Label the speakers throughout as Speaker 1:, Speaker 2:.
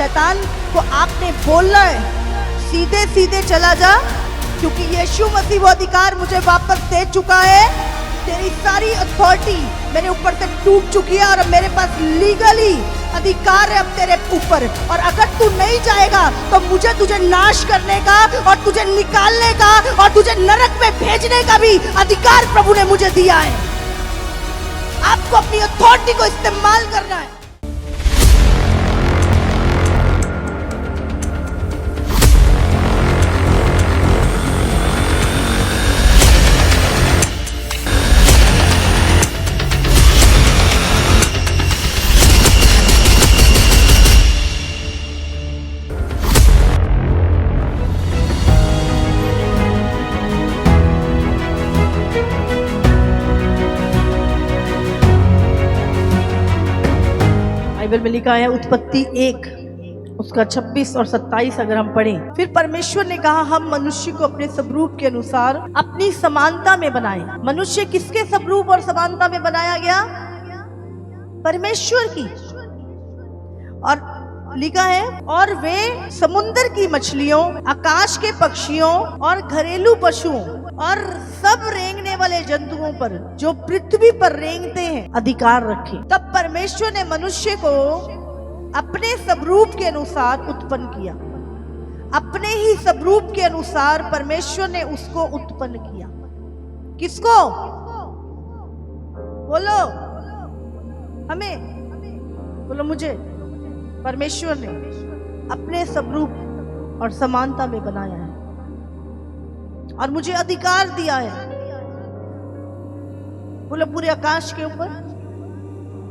Speaker 1: शैतान को आपने बोलना है सीधे सीधे चला जा, क्योंकि यीशु मसीह वो अधिकार मुझे वापस दे चुका है। तेरी सारी अथॉरिटी मेरे ऊपर से टूट चुकी है और मेरे पास लीगली अधिकार है अब तेरे ऊपर। और अगर तू नहीं जाएगा तो मुझे तुझे नाश करने का और तुझे निकालने का और तुझे नरक में भेजने का भी अधिकार प्रभु ने मुझे दिया है। आपको अपनी अथॉरिटी को इस्तेमाल करना है। बाइबल में लिखा है उत्पत्ति 1 उसका 26 और 27 अगर हम पढ़ें, फिर परमेश्वर ने कहा हम मनुष्य को अपने स्वरूप के अनुसार अपनी समानता में बनाए। मनुष्य किसके स्वरूप और समानता में बनाया गया? परमेश्वर की। और लिखा है और वे समुद्र की मछलियों, आकाश के पक्षियों और घरेलू पशुओं और सब रेंगने वाले जंतुओं पर जो पृथ्वी पर रेंगते हैं अधिकार रखे। तब परमेश्वर ने मनुष्य को अपने स्वरूप के अनुसार उत्पन्न किया। अपने ही स्वरूप के अनुसार परमेश्वर ने उसको उत्पन्न किया। किसको? बोलो हमें, बोलो मुझे। परमेश्वर ने अपने स्वरूप और समानता में बनाया है और मुझे अधिकार दिया है। बोलो पूरे आकाश के ऊपर,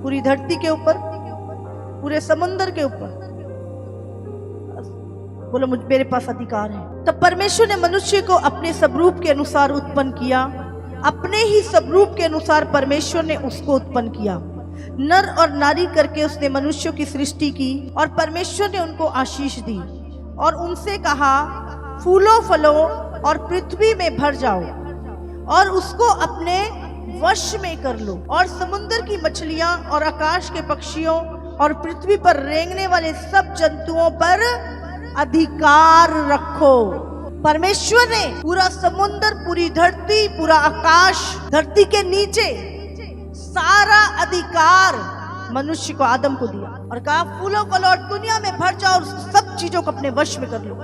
Speaker 1: पूरी धरती के ऊपर, पूरे समुद्र के ऊपर, बोलो मुझे, मेरे पास अधिकार है। तब परमेश्वर ने मनुष्य को अपने स्वरूप के अनुसार उत्पन्न किया। अपने ही स्वरूप के अनुसार परमेश्वर ने उसको उत्पन्न किया। नर और नारी करके उसने मनुष्यों की सृष्टि की और परमेश्वर ने उनको आशीष दी और उनसे कहा फूलो फलो और पृथ्वी में भर जाओ और उसको अपने वश में कर लो और समुद्र की मछलियां और आकाश के पक्षियों और पृथ्वी पर रेंगने वाले सब जंतुओं पर अधिकार रखो। परमेश्वर ने पूरा समुद्र, पूरी धरती, पूरा आकाश, धरती के नीचे सारा अधिकार मनुष्य को, आदम को दिया और कहा फूलो फलो और दुनिया में भर जाओ और सब चीजों को अपने वश में कर लो।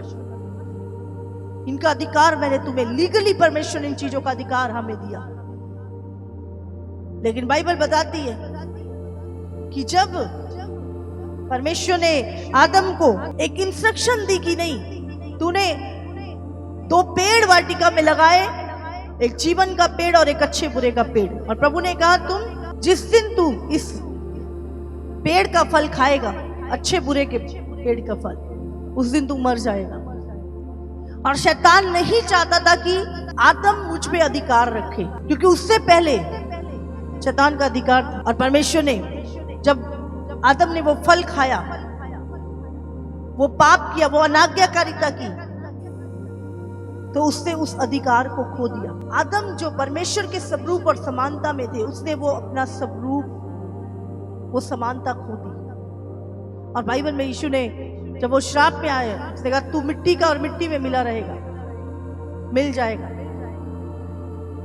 Speaker 1: इनका अधिकार मैंने तुम्हें लीगली, परमेश्वर ने इन चीजों का अधिकार हमें दिया। लेकिन बाइबल बताती है कि जब परमेश्वर ने आदम को एक इंस्ट्रक्शन दी कि नहीं, तूने 2 पेड़ वाटिका में लगाए, एक जीवन का पेड़ और एक अच्छे बुरे का पेड़। और प्रभु ने कहा तुम जिस दिन तू इस पेड़ का फल खाएगा, अच्छे बुरे के पेड़ का फल, उस दिन तू मर जाएगा। और शैतान नहीं चाहता था कि आदम मुझ पे अधिकार रखे, क्योंकि उससे पहले शैतान का अधिकार था। और परमेश्वर ने जब आदम ने वो फल खाया, वो पाप किया, वो अनाज्ञाकारिता की, तो उसने उस अधिकार को खो दिया। आदम जो परमेश्वर के स्वरूप और समानता में थे, उसने वो अपना स्वरूप, वो समानता खो दी। और बाइबल में यीशु ने जब वो श्राप में आए, उसने कहा तू मिट्टी का और मिट्टी में मिला रहेगा, मिल जाएगा।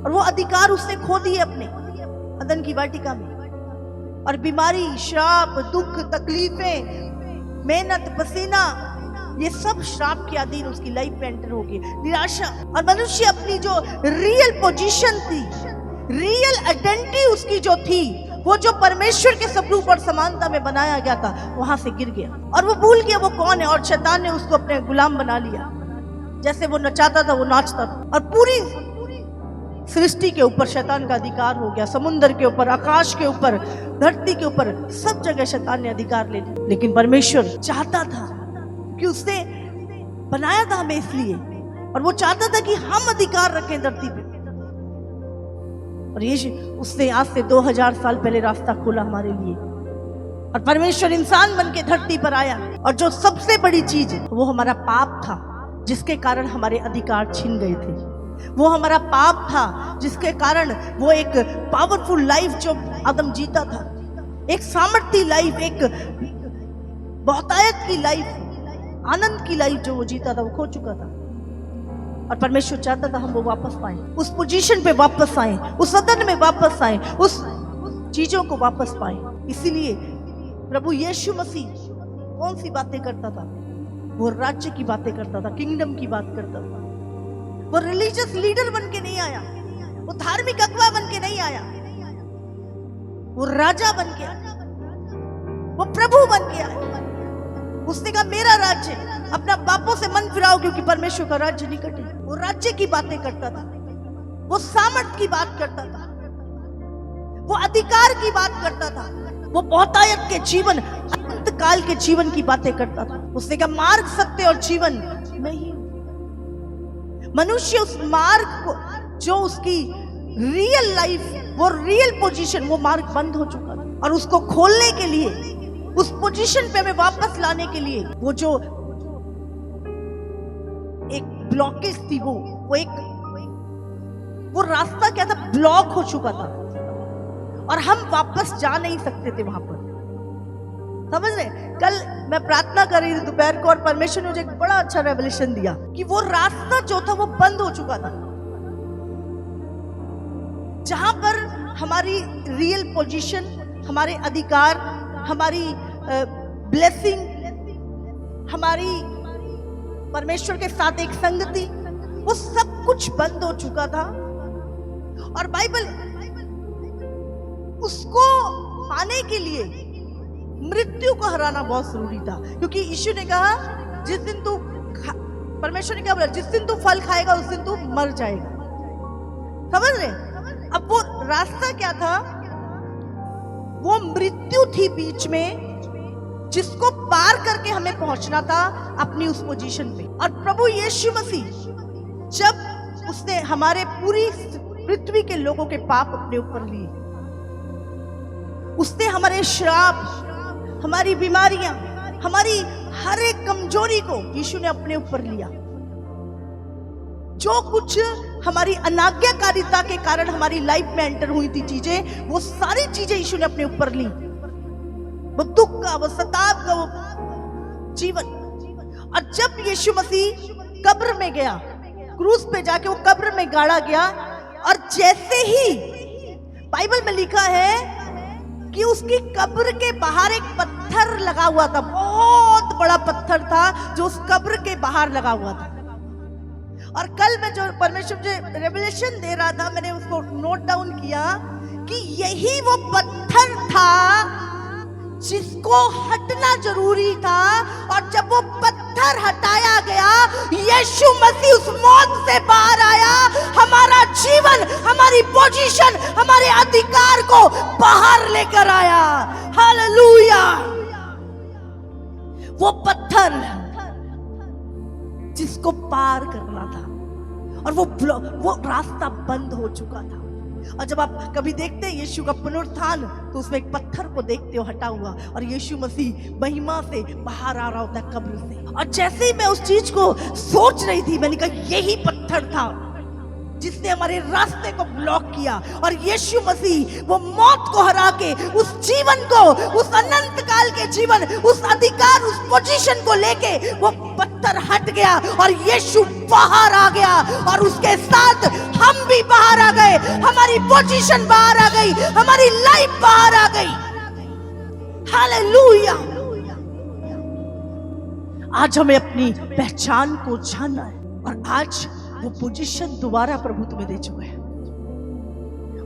Speaker 1: और वो अधिकार उसने खो दिए अपने अदन की वाटिका में। और बीमारी, श्राप, दुख, तकलीफें, मेहनत, पसीना, ये सब श्राप के अधीन उसकी लाइफ में एंटर हो गई। निराशा। और मनुष्य अपनी जो रियल पोजीशन थी, रियल आइडेंटिटी उसकी जो थी, वो जो परमेश्वर के स्वरूप और समानता में बनाया गया था, वहां से गिर गया और वो भूल गया वो कौन है। और शैतान ने उसको अपने गुलाम बना लिया। जैसे वो नचाता था वो नाचता था। और पूरी सृष्टि के ऊपर शैतान का अधिकार हो गया। समुद्र के ऊपर, आकाश के ऊपर, धरती के ऊपर, सब जगह शैतान ने अधिकार ले लिया। लेकिन परमेश्वर चाहता था कि उसने बनाया था हमें इसलिए, और वो चाहता था कि हम अधिकार रखें धरती पे। और ये उसने आज से 2000 साल पहले रास्ता खोला हमारे लिए। और परमेश्वर इंसान बन के धरती पर आया। और जो सबसे बड़ी चीज वो हमारा पाप था, जिसके कारण हमारे अधिकार छिन गए थे। वो हमारा पाप था जिसके कारण वो एक पावरफुल लाइफ जो आदम जीता था, एक सामर्थी लाइफ, एक बहुतायत की लाइफ, आनंद की लाइफ जो वो जीता था वो खो चुका था। और परमेश्वर चाहता था हम वो वापस पाए, उस पोजीशन पे वापस आए, उस सदन में वापस आए, उस चीजों को वापस पाए। इसीलिए प्रभु यीशु मसीह कौन सी बातें करता था? वो राज्य की बातें करता था, किंगडम की बात करता था। वो रिलीजियस लीडर बन के नहीं आया, वो धार्मिक अगुवा बन के नहीं आया, वो राजा बन के आया, वो प्रभु बन के आया। उसने कहा मेरा राज्य, अपना बापों से मन फिराओ क्योंकि परमेश्वर का राज्य निकट है। वो राज्य की बातें करता था, वो सामर्थ की बात करता था, वो अधिकार की बात करता था, वो बहुतायत के जीवन, अंत काल के जीवन की बातें करता था। उसने कहा मार्ग, सत्य और जीवन मैं ही हूं। मनुष्य उस मार्ग को, जो उसकी रियल लाइफ, वो रियल पोजीशन, वो मार्ग बंद हो चुका था। और उसको खोलने के लिए, उस पोजीशन पे हमें वापस लाने के लिए, वो जो एक ब्लॉकेज थी, वो रास्ता क्या था? ब्लॉक हो चुका था और हम वापस जा नहीं सकते थे वहां पर। समझ रहे? कल मैं प्रार्थना कर रही थी दोपहर को और परमेश्वर ने मुझे एक बड़ा अच्छा रेवलेशन दिया कि वो रास्ता जो था वो बंद हो चुका था, जहां पर हमारी रियल पोजीशन, हमारे अधिकार, हमारी ब्लेसिंग, हमारी परमेश्वर के साथ एक संगति, वो सब कुछ बंद हो चुका था। और बाइबल उसको पाने के लिए मृत्यु को हराना बहुत जरूरी था, क्योंकि यीशु ने कहा जिस दिन तू, परमेश्वर ने क्या बोला? जिस दिन तू फल खाएगा उस दिन तू मर जाएगा। समझ रहे? अब वो रास्ता क्या था? वो मृत्यु थी बीच में, जिसको पार करके हमें पहुंचना था अपनी उस पोजीशन पे। और प्रभु यीशु मसीह जब उसने हमारे पूरी पृथ्वी के लोगों के पाप अपने ऊपर लिए, उसने हमारे श्राप, हमारी बीमारियां, हमारी हर एक कमजोरी को यीशु ने अपने ऊपर लिया। जो कुछ हमारी अनाज्ञाकारिता के कारण हमारी लाइफ में एंटर हुई थी चीजें, वो सारी चीजें यीशु ने अपने ऊपर ली। वो दुख का, वो सताव का, वो जीवन। और जब यीशु मसीह कब्र में गया, क्रूस पे जाके वो कब्र में गाड़ा गया, और जैसे ही बाइबल में लिखा है कि उसकी कब्र के बाहर एक पत्थर लगा हुआ था, बहुत बड़ा पत्थर था जो उस कब्र के बाहर लगा हुआ था। और कल मैं जो परमेश्वर मुझे रेवलेशन दे रहा था, मैंने उसको नोट डाउन किया कि यही वो पत्थर था जिसको हटना जरूरी था। और जब वो पत्थर हटाया गया, यीशु मसीह उस मौत से बाहर आया, हमारा जीवन, हमारी पोजीशन, हमारे अधिकार को बाहर लेकर आया। हालेलुया! वो पत्थर जिसको पार करना था, और वो रास्ता बंद हो चुका था। और जब आप कभी देखते हैं यीशु का पुनरुत्थान, तो उसमें एक पत्थर को देखते हो हटा हुआ, और यीशु मसीह महिमा से बाहर आ रहा होता है कब्र से। और जैसे ही मैं उस चीज को सोच रही थी, मैंने कहा यही पत्थर था जिसने हमारे रास्ते को ब्लॉक किया। और यीशु मसीह वो मौत को हरा के उस जीवन को, उस अनंत काल के जीवन, उस अधिकार, उस पोजीशन को लेके वो पत्थर हट गया और यीशु बाहर आ गया, और उसके साथ हम भी बाहर आ गए। हमारी पोजीशन बाहर आ गई, हमारी लाइफ बाहर आ गई। हालेलुया! आज हमें अपनी पहचान को जानना है, और आज वो पोजीशन दोबारा प्रभु तुम्हें दे चुका है,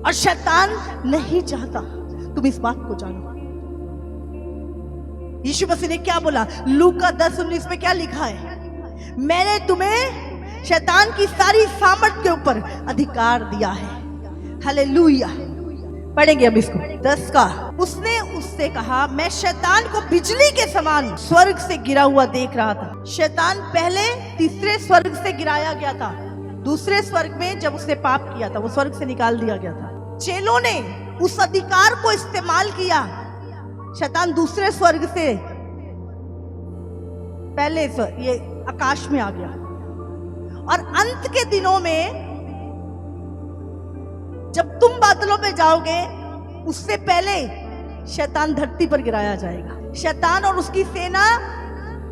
Speaker 1: और शैतान नहीं चाहता तुम इस बात को जानो। यीशु मसीह ने क्या बोला? लूका 10:19 में क्या लिखा है? मैंने तुम्हें शैतान की सारी सामर्थ के ऊपर अधिकार दिया है। हालेलुया! पढ़ेंगे अब इसको 10 का। उसने उससे कहा, मैं शैतान को बिजली के समान स्वर्ग से गिरा हुआ देख रहा था। शैतान पहले तीसरे स्वर्ग से गिराया गया था, दूसरे स्वर्ग में जब उसने पाप किया था वो स्वर्ग से निकाल दिया गया था। चेलों ने उस अधिकार को इस्तेमाल किया, शैतान दूसरे स्वर्ग से पहले ये आकाश में आ गया। और अंत के दिनों में जब तुम बादलों पे जाओगे, उससे पहले शैतान धरती पर गिराया जाएगा। शैतान और उसकी सेना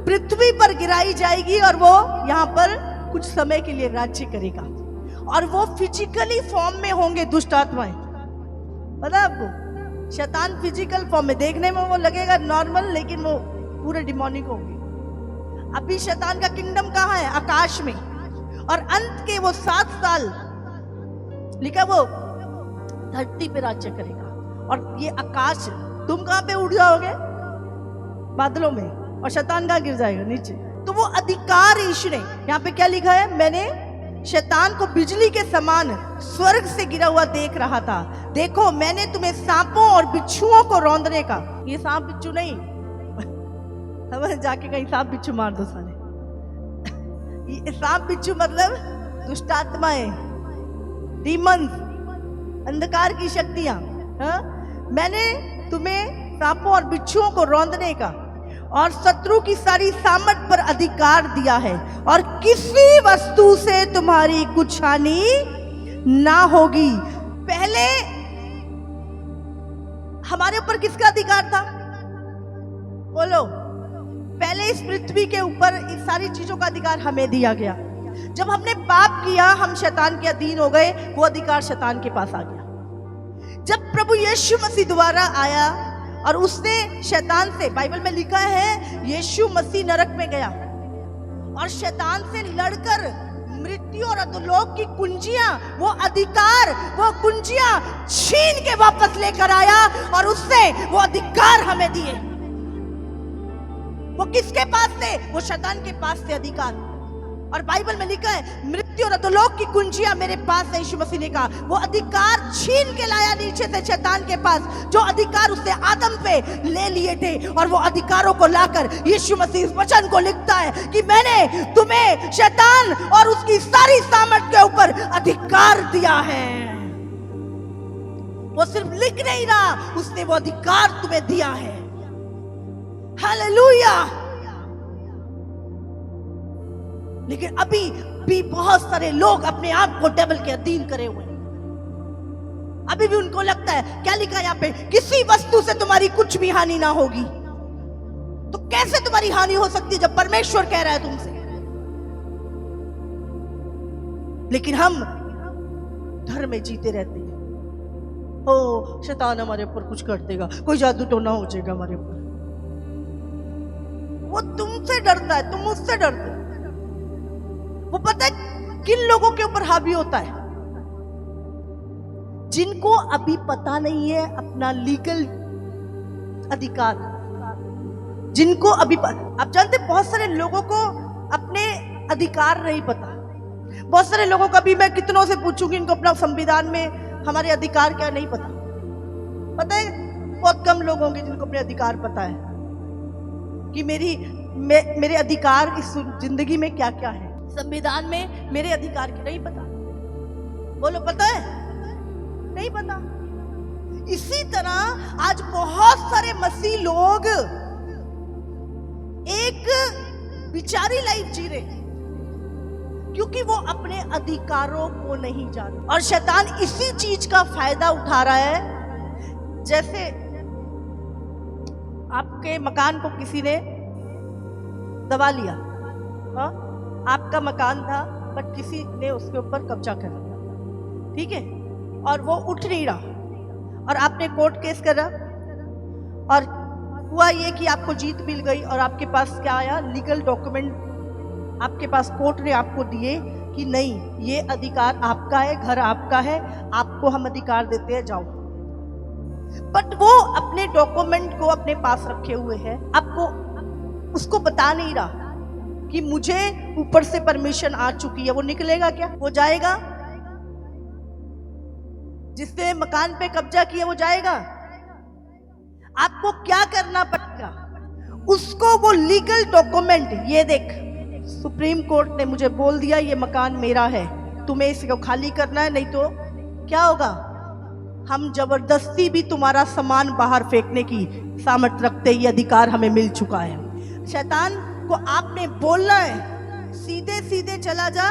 Speaker 1: पृथ्वी पर गिराई जाएगी और वो यहाँ पर कुछ समय के लिए राज्य करेगा। और वो फिजिकली फॉर्म में होंगे दुष्ट आत्माएं। पता है आपको, शैतान फिजिकल फॉर्म में, देखने में वो लगेगा नॉर्मल, लेकिन वो पूरे डिमोनिक होंगे। अभी शैतान का किंगडम कहाँ है? आकाश में। और अंत के वो 7 साल लिखा वो धरती पे राज्य करेगा। और ये आकाश, तुम कहां पे उड़ जाओगे? बादलों में। और शैतान कहां गिर जाएगा? नीचे। तो वो अधिकार ईश ने, यहाँ पे क्या लिखा है? मैंने शैतान को बिजली के समान स्वर्ग से गिरा हुआ देख रहा था। देखो मैंने तुम्हें सांपों और बिच्छुओं को रौंदने का, ये सांप बिच्छू नहीं, हमें जाके कहीं सांप बिच्छू मार दो साले। ये सांप बिच्छू मतलब दुष्ट आत्माएं, डीमंस, अंधकार की शक्तियां। मैंने तुम्हें सांपों और बिच्छुओं को रौंदने का और शत्रु की सारी सामर्थ पर अधिकार दिया है, और किसी वस्तु से तुम्हारी कुछ हानि ना होगी। पहले हमारे ऊपर किसका अधिकार था? बोलो। पहले इस पृथ्वी के ऊपर इस सारी चीजों का अधिकार हमें दिया गया। जब हमने पाप किया, हम शैतान के अधीन हो गए, वो अधिकार शैतान के पास आ गया। जब प्रभु यीशु मसीह दोबारा आया और उसने शैतान से, बाइबल में लिखा है यीशु मसीह नरक में गया और शैतान से लड़कर मृत्यु और अधोलोक की कुंजियां, वो अधिकार, वो कुंजियां छीन के वापस लेकर आया और उससे वो अधिकार हमें दिए। वो किसके पास थे? वो शैतान के पास थे अधिकार। और बाइबल में लिखा है मृत्यु और अधोलोक की कुंजियां मेरे पास है। यीशु मसीह ने कहा वो अधिकार छीन के लाया नीचे से शैतान के पास, जो अधिकार उसने आदम पे ले लिए थे। और वो अधिकारों को लाकर यीशु मसीह इस वचन को लिखता है कि मैंने तुम्हें शैतान और उसकी सारी सामर्थ के ऊपर अधिकार दिया है। वो सिर्फ लिख नहीं रहा, उसने वो अधिकार तुम्हें दिया है। हालेलुया। लेकिन अभी भी बहुत सारे लोग अपने आप को डेविल के अधीन करे हुए हैं। अभी भी उनको लगता है, क्या लिखा है यहाँ पे? किसी वस्तु से तुम्हारी कुछ भी हानि ना होगी। तो कैसे तुम्हारी हानि हो सकती है जब परमेश्वर कह रहा है तुमसे? लेकिन हम धर्म में जीते रहते हैं। ओ शैतान हमारे ऊपर कुछ कर देगा, कोई जादू टोना हो जाएगा हमारे ऊपर। वो तुमसे डरता है, तुम उससे डरते हो। वो पता है किन लोगों के ऊपर हावी होता है? जिनको अभी पता नहीं है अपना लीगल अधिकार, जिनको अभी आप जानते, बहुत सारे लोगों को अपने अधिकार नहीं पता। बहुत सारे लोगों का भी, मैं कितनों से पूछूंगी इनको अपना संविधान में हमारे अधिकार क्या नहीं पता। पता है बहुत कम लोग होंगे जिनको अपने अधिकार पता है कि मेरे अधिकार इस जिंदगी में क्या क्या है। संविधान में मेरे अधिकार की नहीं पता। बोलो पता है? नहीं पता। इसी तरह आज बहुत सारे मसीह लोग एक बिचारी लाइफ जी रहे हैं क्योंकि वो अपने अधिकारों को नहीं जानते। और शैतान इसी चीज का फायदा उठा रहा है। जैसे आपके मकान को किसी ने दबा लिया, हाँ? आपका मकान था बट किसी ने उसके ऊपर कब्जा कर लिया, ठीक है, और वो उठ नहीं रहा और आपने कोर्ट केस करा और हुआ ये कि आपको जीत मिल गई और आपके पास क्या आया? लीगल डॉक्यूमेंट आपके पास कोर्ट ने आपको दिए कि नहीं, ये अधिकार आपका है, घर आपका है, आपको हम अधिकार देते हैं, जाओ। बट वो अपने डॉक्यूमेंट को अपने पास रखे हुए है, आपको उसको बता नहीं रहा कि मुझे ऊपर से परमिशन आ चुकी है। वो निकलेगा क्या? वो जाएगा? जिसने मकान पे कब्जा किया वो जाएगा? आपको क्या करना पड़ेगा? उसको वो लीगल डॉक्यूमेंट, ये देख सुप्रीम कोर्ट ने मुझे बोल दिया ये मकान मेरा है, तुम्हें इसको खाली करना है, नहीं तो क्या होगा? हम जबरदस्ती भी तुम्हारा सामान बाहर फेंकने की सामर्थ्य रखते, ये अधिकार हमें मिल चुका है। शैतान को आपने बोलना है सीधे सीधे चला जा,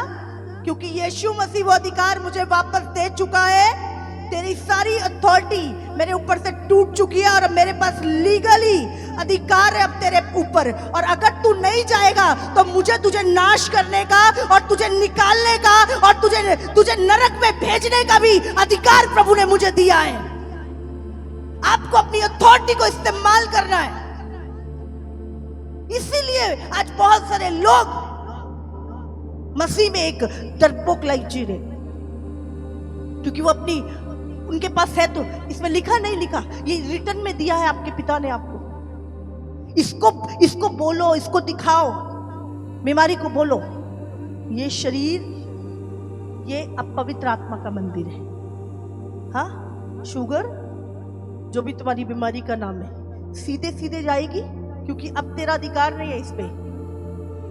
Speaker 1: क्योंकि यीशु मसीह वो अधिकार मुझे वापस दे चुका है। तेरी सारी अथॉरिटी मेरे ऊपर से टूट चुकी है और मेरे पास लीगली अधिकार है अब तेरे ऊपर, और अगर तू नहीं जाएगा तो मुझे तुझे नाश करने का और तुझे निकालने का और तुझे नरक में भेजने का भी अधिकार प्रभु ने मुझे दिया है। आपको अपनी अथॉरिटी को इस्तेमाल करना है। इसीलिए आज बहुत सारे लोग मसीह में एक डरपोक लाइफ जी रहे, क्योंकि वो अपनी, उनके पास है तो, इसमें लिखा नहीं लिखा, ये रिटर्न में दिया है आपके पिता ने आपको, इसको बोलो, इसको दिखाओ, बीमारी को बोलो। ये शरीर, ये अपवित्र आत्मा का मंदिर है। हाँ, शुगर जो भी तुम्हारी बीमारी का नाम है, सीधे सीधे जाएगी, क्योंकि अब तेरा अधिकार नहीं है इस पे।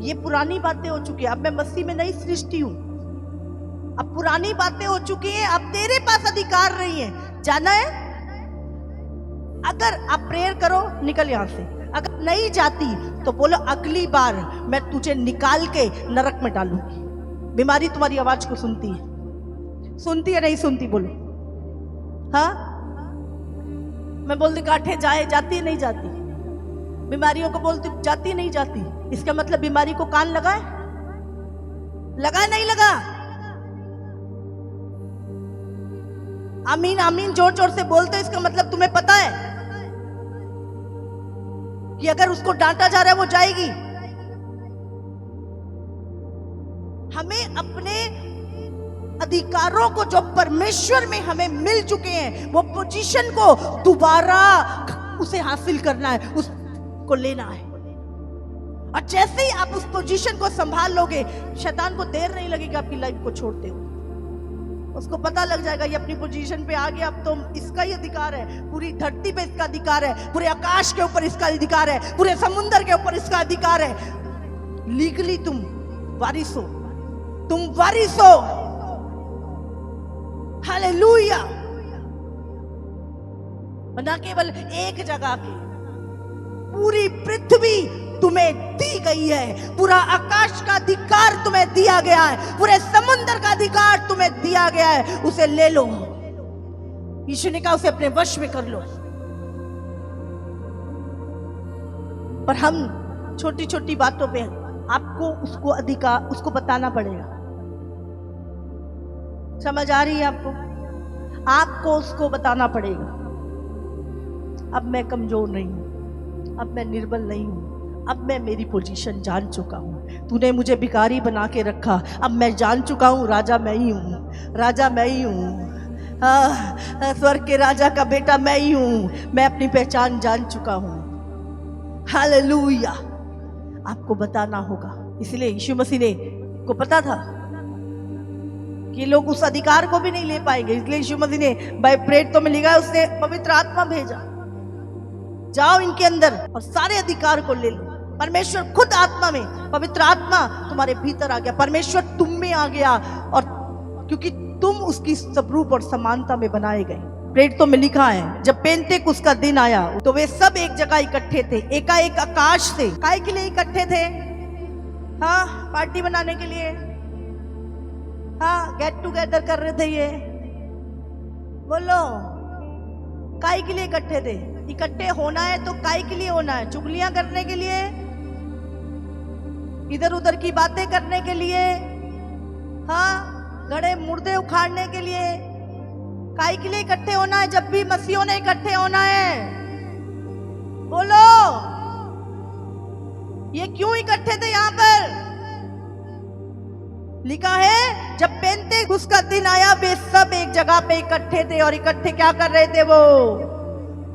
Speaker 1: ये पुरानी बातें हो चुकी है, अब मैं मसीह में नई सृष्टि हूं। अब पुरानी बातें हो चुकी हैं, अब तेरे पास अधिकार नहीं है। जाना है, अगर आप प्रेयर करो, निकल यहां से। अगर नहीं जाती तो बोलो अगली बार मैं तुझे निकाल के नरक में डालूंगी। बीमारी तुम्हारी आवाज को सुनती है नहीं सुनती? बोलो। हाँ, मैं बोलती गांठे जाती है नहीं जाती? बीमारियों को बोलती जाती नहीं जाती? इसका मतलब बीमारी को कान लगा नहीं लगा? आमीन आमीन जोर जोर से बोलते, इसका मतलब तुम्हें पता है कि अगर उसको डांटा जा रहा है वो जाएगी। हमें अपने अधिकारों को जो परमेश्वर में हमें मिल चुके हैं, वो पोजीशन को दोबारा उसे हासिल करना है, उसको लेना है। और जैसे ही आप उस पोजीशन को संभाल लोगे, शैतान को देर नहीं लगेगी आपकी लाइफ को छोड़ते हो। उसको पता लग जाएगा ये अपनी पोजीशन पे आ गया, अब तो इसका ही अधिकार है, पूरी धरती पे इसका अधिकार है, पूरे आकाश के ऊपर इसका अधिकार है, पूरे समुद्र के ऊपर इसका अधिकार है। लीगली तुम वारिस हो, तुम वारिस हो। हालेलुया। ना केवल एक जगह की, पूरी पृथ्वी तुम्हें दी गई है, पूरा आकाश का अधिकार तुम्हें दिया गया है, पूरे समुद्र का अधिकार तुम्हें दिया गया है। उसे ले लो। यीशु ने कहा उसे अपने वश में कर लो। पर हम छोटी छोटी बातों पे आपको उसको अधिकार, उसको बताना पड़ेगा। समझ आ रही है आपको? आपको उसको बताना पड़ेगा, अब मैं कमजोर नहीं हूं, अब मैं निर्बल नहीं हूं, अब मैं मेरी पोजीशन जान चुका हूं। तूने मुझे भिखारी बना के रखा, अब मैं जान चुका हूं राजा मैं ही हूं, राजा मैं ही हूं, स्वर्ग के राजा का बेटा मैं ही हूं। मैं अपनी पहचान जान चुका हूं। हालेलुया। आपको बताना होगा। इसलिए यीशु मसीह ने को पता था कि लोग उस अधिकार को भी नहीं ले पाएंगे, इसलिए यीशु मसीह ने बाय प्रेरितों में लिखा है, उसने पवित्र आत्मा भेजा, जाओ इनके अंदर और सारे अधिकार को ले लो। परमेश्वर खुद आत्मा में, पवित्र आत्मा तुम्हारे भीतर आ गया, परमेश्वर तुम में आ गया, और क्योंकि तुम उसकी स्वरूप और समानता में बनाए गए। प्रेरितों में लिखा है, जब पेंतेकुस्त का दिन आया तो वे सब एक जगह इकट्ठे थे, एकाएक आकाश से। काय के लिए इकट्ठे थे? हाँ, पार्टी बनाने के लिए, हाँ, गेट टुगेदर कर रहे थे ये। बोलो, काय के लिए इकट्ठे थे? इकट्ठे होना है तो काय के लिए होना है? चुगलियां करने के लिए, इधर उधर की बातें करने के लिए, हाँ, गड़े मुर्दे उखाड़ने के लिए? काय के लिए इकट्ठे होना है? जब भी मसीहों ने इकट्ठे होना है, बोलो, ये क्यों इकट्ठे थे? यहां पर लिखा है, जब पेंतेकुस्त का दिन आया वे सब एक जगह पे इकट्ठे थे, और इकट्ठे क्या कर रहे थे? वो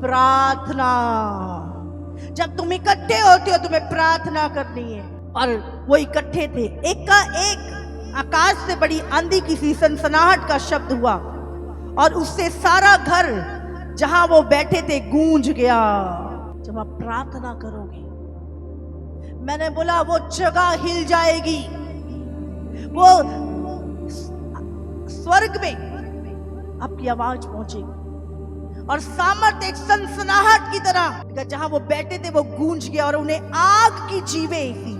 Speaker 1: प्रार्थना। जब तुम इकट्ठे होते हो तुम्हें प्रार्थना करनी है, और वो इकट्ठे थे। एक आकाश से बड़ी आंधी की सी सनसनाहट का शब्द हुआ, और उससे सारा घर जहां वो बैठे थे गूंज गया। जब आप प्रार्थना करोगे, मैंने बोला वो जगह हिल जाएगी, वो स्वर्ग में आपकी आवाज पहुंचेगी, और सामर्थ एक सनसनाहट की तरह जहां वो बैठे थे वो गूंज गया, और उन्हें आग की जीवें सी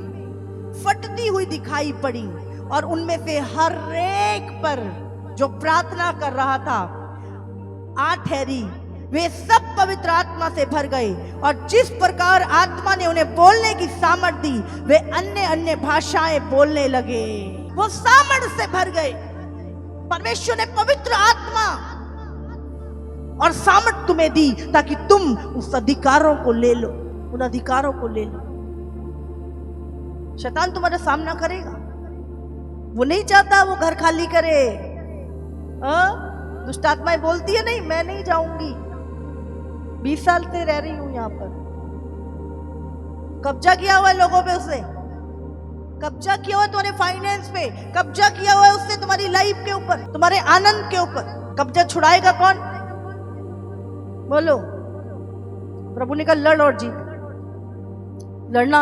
Speaker 1: फटती हुई दिखाई पड़ी, और उनमें से हर एक पर जो प्रार्थना कर रहा था आ ठहरी वे सब पवित्र आत्मा से भर गए और जिस प्रकार आत्मा ने उन्हें बोलने की सामर्थ दी वे अन्य अन्य भाषाएं बोलने लगे। वो सामर्थ से भर गए। परमेश्वर ने पवित्र आत्मा और सामर्थ तुम्हें दी ताकि तुम उस अधिकारों को ले लो, उन अधिकारों को ले लो। शैतान तुम्हारा सामना करेगा, वो नहीं चाहता वो घर खाली करे। दुष्ट आत्माएं बोलती है नहीं मैं नहीं जाऊंगी, 20 साल से रह रही हूं यहां पर, कब्जा किया हुआ है लोगों पे, उसने कब्जा किया हुआ है तुम्हारे फाइनेंस पे, कब्जा किया हुआ है उसने तुम्हारी लाइफ के ऊपर, तुम्हारे आनंद के ऊपर। कब्जा छुड़ाएगा कौन? बोलो। प्रभु ने कहा लड़ और जीत। लड़ना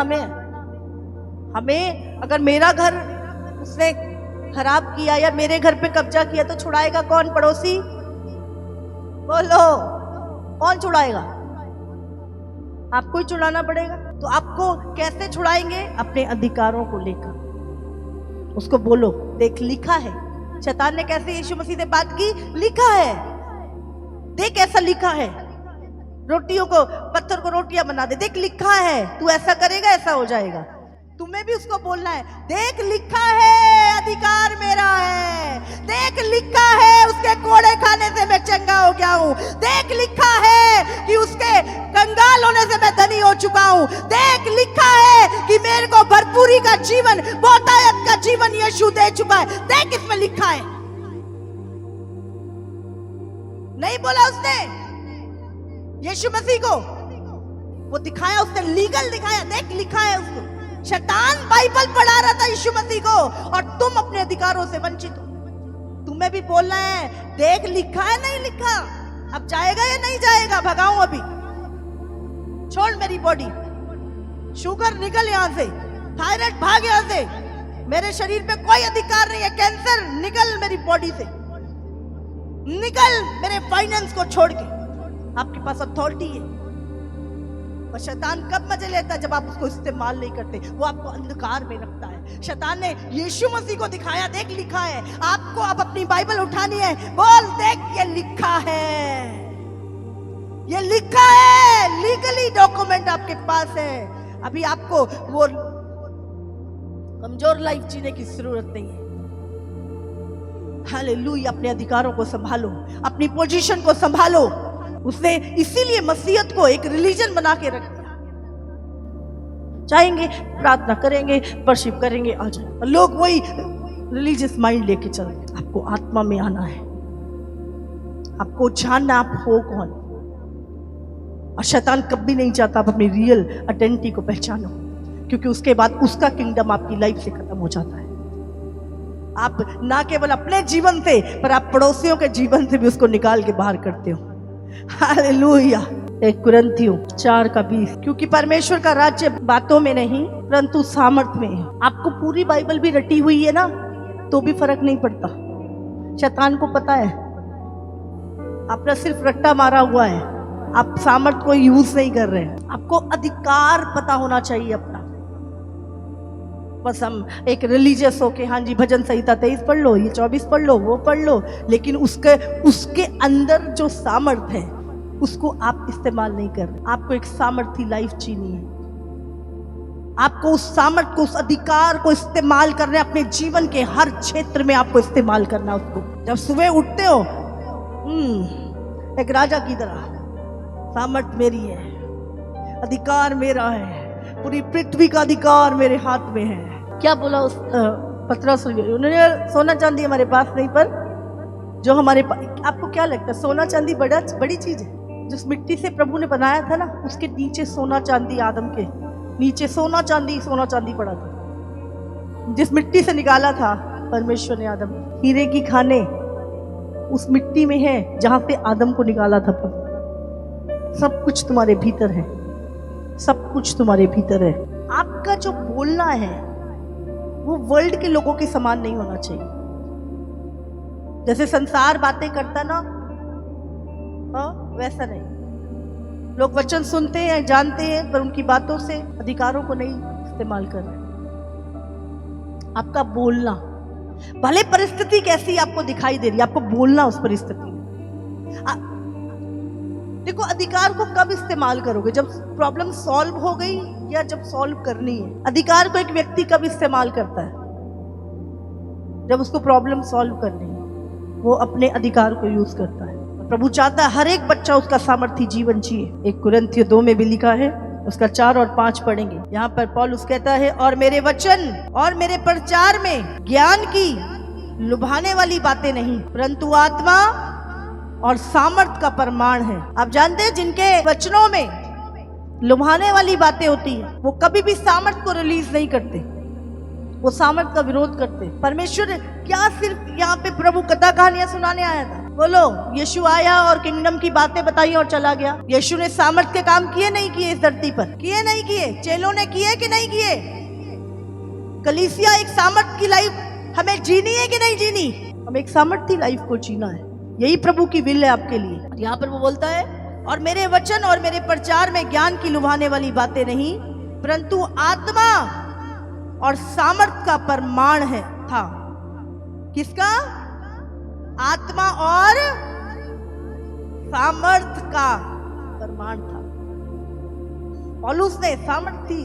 Speaker 1: हमें अगर मेरा घर उसने खराब किया या मेरे घर पे कब्जा किया तो छुड़ाएगा कौन? पड़ोसी? बोलो कौन छुड़ाएगा? आपको ही छुड़ाना पड़ेगा। तो आपको कैसे छुड़ाएंगे? अपने अधिकारों को लेकर। उसको बोलो देख लिखा है। शैतान ने कैसे यीशु मसीह से बात की? लिखा है, देख ऐसा लिखा है, रोटियों को पत्थर को रोटियां बना दे, देख लिखा है, तू ऐसा करेगा ऐसा हो जाएगा। तुम्हें भी उसको बोलना है देख लिखा है अधिकार मेरा है, देख लिखा है उसके कोड़े खाने से मैं चंगा हो गया हूं, देख लिखा है कि उसके कंगाल होने से मैं धनी हो चुका हूं, देख लिखा है कि मेरे को भरपूरी का जीवन, बहुतायत का जीवन यीशु दे चुका है, देख इसमें लिखा है। नहीं बोला उसने यीशु मसीह को, वो दिखाया उसने, लीगल दिखाया, देख लिखा है उसको। शैतान बाइबल पढ़ा रहा था यीशु मसीह को और तुम अपने अधिकारों से वंचित हो। तुम्हें भी बोलना है देख लिखा है नहीं लिखा, अब जाएगा या नहीं जाएगा? भगाऊं अभी, छोड़ मेरी बॉडी, शुगर निकल यहां से, थायराइड भाग यहां से, मेरे शरीर पे कोई अधिकार नहीं है, कैंसर निकल मेरी बॉडी से, निकल मेरे फाइनेंस को छोड़ के। आपके पास अथॉरिटी है। पर शैतान कब मजे लेता है? जब आप उसको इस्तेमाल नहीं करते, वो आपको अंधकार में रखता है। शैतान ने यीशु मसीह को दिखाया देख लिखा है। आपको अब अपनी बाइबल उठानी है, बोल देख ये लिखा है, ये लिखा है, लीगली डॉक्यूमेंट आपके पास है। अभी आपको वो कमजोर लाइफ जीने की जरूरत नहीं है। हालेलुया। अपने अधिकारों को संभालो, अपनी पोजीशन को संभालो। उसने इसीलिए मसीहत को एक रिलीजन बना के रख दिया। चाहेंगे प्रार्थना करेंगे, वर्शिप करेंगे, आ जाए, लोग वही रिलीजियस माइंड लेके चल रहे। आपको आत्मा में आना है, आपको जानना आप हो कौन। और शैतान कभी नहीं चाहता आप अपनी रियल आइडेंटिटी को पहचानो, क्योंकि उसके बाद उसका किंगडम आपकी लाइफ से खत्म हो जाता है। आप ना केवल अपने जीवन से, पर आप पड़ोसियों के जीवन से भी उसको निकाल के बाहर करते हो। हालेलुया। 1 कुरिन्थियों 4:20, क्योंकि परमेश्वर का राज्य बातों में नहीं परंतु सामर्थ में है। आपको पूरी बाइबल भी रटी हुई है ना, तो भी फर्क नहीं पड़ता। शैतान को पता है आपने सिर्फ रट्टा मारा हुआ है, आप सामर्थ को यूज नहीं कर रहे हैं। आपको अधिकार पता होना चाहिए अपना। बस हम एक रिलीजियस होके हाँ जी भजन संहिता 23 पढ़ लो, ये 24 पढ़ लो, वो पढ़ लो, लेकिन उसके अंदर जो सामर्थ है उसको आप इस्तेमाल नहीं कर रहे। आपको एक सामर्थी लाइफ जीनी है। आपको उस सामर्थ को, उस अधिकार को इस्तेमाल करना है। अपने जीवन के हर क्षेत्र में आपको इस्तेमाल करना उसको। जब सुबह उठते हो एक राजा की तरह, सामर्थ मेरी है, अधिकार मेरा है, पूरी पृथ्वी का अधिकार मेरे हाथ में है। क्या बोला उस पतरस? उन्होंने सोना चांदी हमारे पास नहीं, पर जो हमारे पास। आपको क्या लगता है सोना चांदी बड़ी चीज है? जिस मिट्टी से प्रभु ने बनाया था ना, उसके नीचे सोना चांदी, आदम के नीचे सोना चांदी पड़ा था। जिस मिट्टी से निकाला था परमेश्वर ने आदम, हीरे की खाने उस मिट्टी में है जहां से आदम को निकाला था प्रभु। सब कुछ तुम्हारे भीतर है, सब कुछ तुम्हारे भीतर है। आपका जो बोलना है वो वर्ल्ड के लोगों के समान नहीं होना चाहिए। जैसे संसार बातें करता ना, वैसा नहीं। लोग वचन सुनते हैं, जानते हैं, पर उनकी बातों से अधिकारों को नहीं इस्तेमाल कर रहे। आपका बोलना, भले परिस्थिति कैसी आपको दिखाई दे रही है, आपको बोलना उस परिस्थिति में। देखो, अधिकार को कब इस्तेमाल करोगे? जब प्रॉब्लम सॉल्व हो गई या जब सॉल्व करनी है? अधिकार को एक व्यक्ति कब इस्तेमाल करता है? जब उसको प्रॉब्लम सॉल्व करनी है, वो अपने अधिकार को यूज करता है। प्रभु चाहता है हर एक बच्चा उसका सामर्थ्य जीवन जिए। 1 कुरिन्थियों 2 में भी लिखा है, उसका 4 और 5 पढ़ेंगे। यहाँ पर पौलुस कहता है, और मेरे वचन और मेरे प्रचार में ज्ञान की लुभाने वाली बातें नहीं, परंतु आत्मा और सामर्थ का प्रमाण है। आप जानते हैं, जिनके वचनों में लुभाने वाली बातें होती है, वो कभी भी सामर्थ को रिलीज नहीं करते, वो सामर्थ का विरोध करते। परमेश्वर क्या सिर्फ यहाँ पे प्रभु कथा कहानियां सुनाने आया था? बोलो, यीशु आया और किंगडम की बातें बताई और चला गया। यीशु ने सामर्थ के काम किए नहीं किए इस धरती पर? किए नहीं किए? चेलों ने किए कि नहीं किए? कलीसिया एक सामर्थ की लाइफ हमें जीनी है कि नहीं जीनी? हमें एक सामर्थी लाइफ को जीना है। यही प्रभु की विल है आपके लिए। यहाँ पर वो बोलता है, और मेरे वचन और मेरे प्रचार में ज्ञान की लुभाने वाली बातें नहीं, परंतु आत्मा और सामर्थ का प्रमाण है था। किसका? आत्मा और सामर्थ का प्रमाण था। पौलुस ने सामर्थी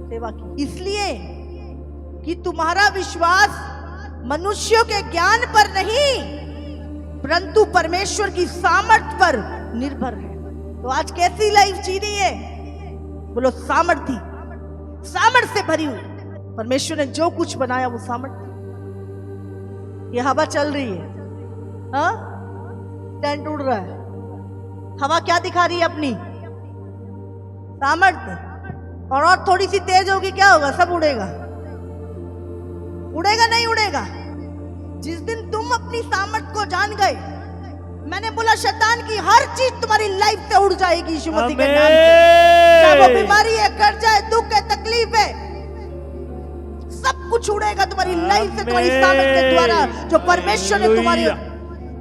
Speaker 1: सेवा की, इसलिए कि तुम्हारा विश्वास मनुष्यों के ज्ञान पर नहीं, परंतु परमेश्वर की सामर्थ पर निर्भर है। तो आज कैसी लाइफ जीनी है? बोलो, सामर्थी, सामर्थ से भरी हुई। परमेश्वर ने जो कुछ बनाया वो सामर्थ। ये हवा चल रही है, हाँ, टेंट उड़ रहा है, हवा क्या दिखा रही है? अपनी सामर्थ। और थोड़ी सी तेज होगी, क्या होगा? सब उड़ेगा। उड़ेगा नहीं उड़ेगा? जिस दिन तुम अपनी सामर्थ को जान गए, मैंने बोला शैतान की हर चीज तुम्हारी लाइफ से उड़ जाएगी यीशु मसीह के नाम से। चाहे वो बीमारी है, कर्जा है, दुख है, तकलीफ है, सब कुछ उड़ेगा तुम्हारी लाइफ से, तुम्हारी सामर्थ के द्वारा जो परमेश्वर ने तुम्हारे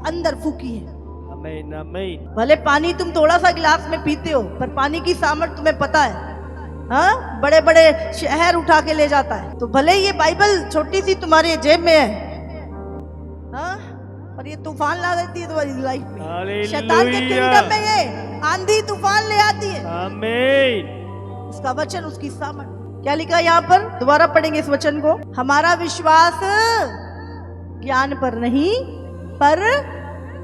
Speaker 1: अंदर फूकी है।
Speaker 2: आमीन, आमीन।
Speaker 1: भले पानी तुम थोड़ा सा गिलास में पीते हो, पर पानी की सामर्थ तुम्हें पता है। हाँ, बड़े बड़े शहर उठा के ले जाता है। तो भले ये बाइबल छोटी सी तुम्हारे जेब में है, हाँ, पर ये तूफान ला देती है तुम्हारी लाइफ में। शैतान के किंगडम में ये आंधी तूफान ले आती है।
Speaker 2: आमीन।
Speaker 1: उसका वचन, उसकी सामर्थ। क्या लिखा यहाँ पर? दोबारा पढ़ेंगे इस वचन को। हमारा विश्वास ज्ञान पर नहीं, पर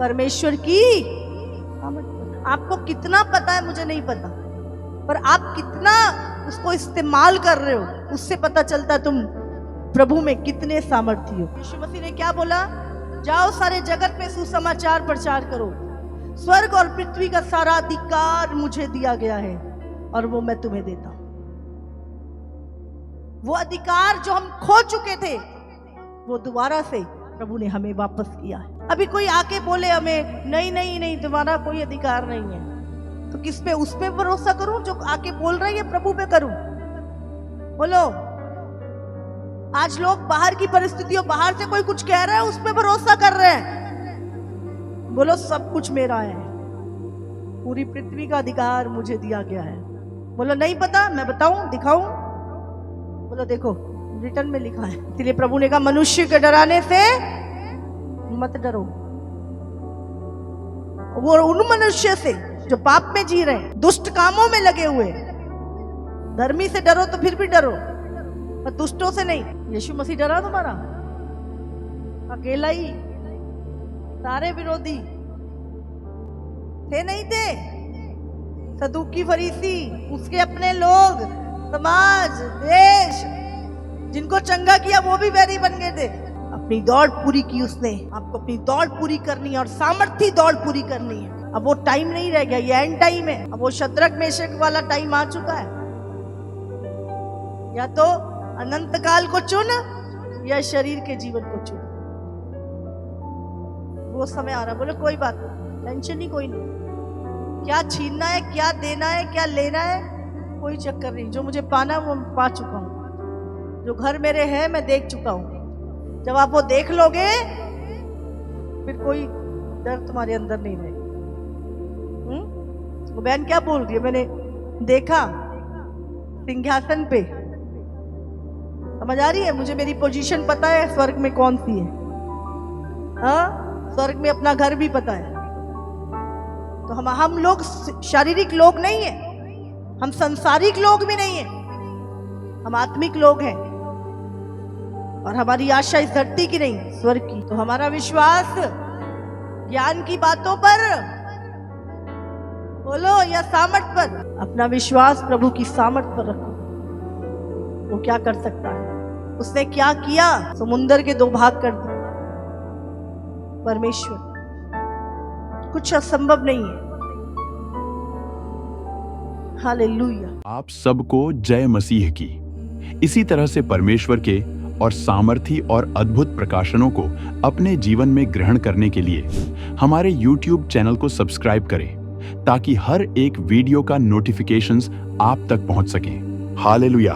Speaker 1: परमेश्वर की सामर्थ। आपको कितना पता है मुझे नहीं पता, पर आप कितना उसको इस्तेमाल कर रहे हो, उससे पता चलता है तुम प्रभु में कितने सामर्थी हो। यीशु मसीह ने क्या बोला? जाओ सारे जगत में सुसमाचार प्रचार करो। स्वर्ग और पृथ्वी का सारा अधिकार मुझे दिया गया है और वो मैं तुम्हें देता हूं। वो अधिकार जो हम खो चुके थे, वो दोबारा से प्रभु ने हमें वापस किया है। अभी कोई आके बोले हमें नहीं नहीं नहीं, तुम्हारा कोई अधिकार नहीं है, तो किस पे? उस पे भरोसा करूं जो आके बोल रही है, प्रभु पे करूं? बोलो, आज लोग बाहर की परिस्थितियों, बाहर से कोई कुछ कह रहा है, उस पे भरोसा कर रहे हैं। बोलो, सब कुछ मेरा है, पूरी पृथ्वी का अधिकार मुझे दिया गया है। बोलो, नहीं पता? मैं बताऊं, दिखाऊं? बोलो, देखो, रिटर्न में लिखा है। इसलिए प्रभु ने कहा, मनुष्य के डराने से मत डरो। वो उन मनुष्य से जो पाप में जी रहे हैं, दुष्ट कामों में लगे हुए। धर्मी से डरो तो फिर भी डरो, पर दुष्टों से नहीं। यीशु मसीह डरा तुम्हारा? अकेला ही? सारे विरोधी थे? नहीं थे? सदूकी, फरीसी, उसके अपने लोग, समाज, देश, जिनको चंगा किया वो भी वैरी बन गए थे। अपनी दौड़ पूरी की उसने। आपको अपनी दौड़ पूरी करनी है और सामर्थ्य दौड़ पूरी करनी है। अब वो टाइम नहीं रह गया, ये एंड टाइम है। अब वो शद्रक मेशक वाला टाइम आ चुका है। या तो अनंत काल को चुन या शरीर के जीवन को चुन। वो समय आ रहा। बोले, कोई बात नहीं, टेंशन ही कोई नहीं। क्या छीनना है, क्या देना है, क्या लेना है, कोई चक्कर नहीं। जो मुझे पाना है वो मैं पा चुका हूँ। जो घर मेरे है मैं देख चुका हूँ। जब आप वो देख लोगे, फिर कोई डर तुम्हारे अंदर नहीं रहेगा। वो बहन क्या बोल रही है? मैंने देखा सिंहासन पे, समझ आ रही है मुझे? मेरी पोजीशन पता है स्वर्ग में कौन सी है। हाँ, स्वर्ग में अपना घर भी पता है। तो हम लोग शारीरिक लोग नहीं है, हम संसारिक लोग भी नहीं है, हम आत्मिक लोग हैं। और हमारी आशा इस धरती की नहीं, स्वर्ग की। तो हमारा विश्वास ज्ञान की बातों पर बोलो या सामर्थ पर? अपना विश्वास प्रभु की सामर्थ पर रखो। वो क्या कर सकता है? उसने क्या किया? समुंदर के 2 भाग कर दिए। परमेश्वर, कुछ असंभव नहीं है। हालेलुया।
Speaker 3: आप सबको जय मसीह की। इसी तरह से परमेश्वर के और सामर्थी और अद्भुत प्रकाशनों को अपने जीवन में ग्रहण करने के लिए हमारे YouTube चैनल को सब्सक्राइब करें, ताकि हर एक वीडियो का नोटिफिकेशंस आप तक पहुंच सके। हालेलुया।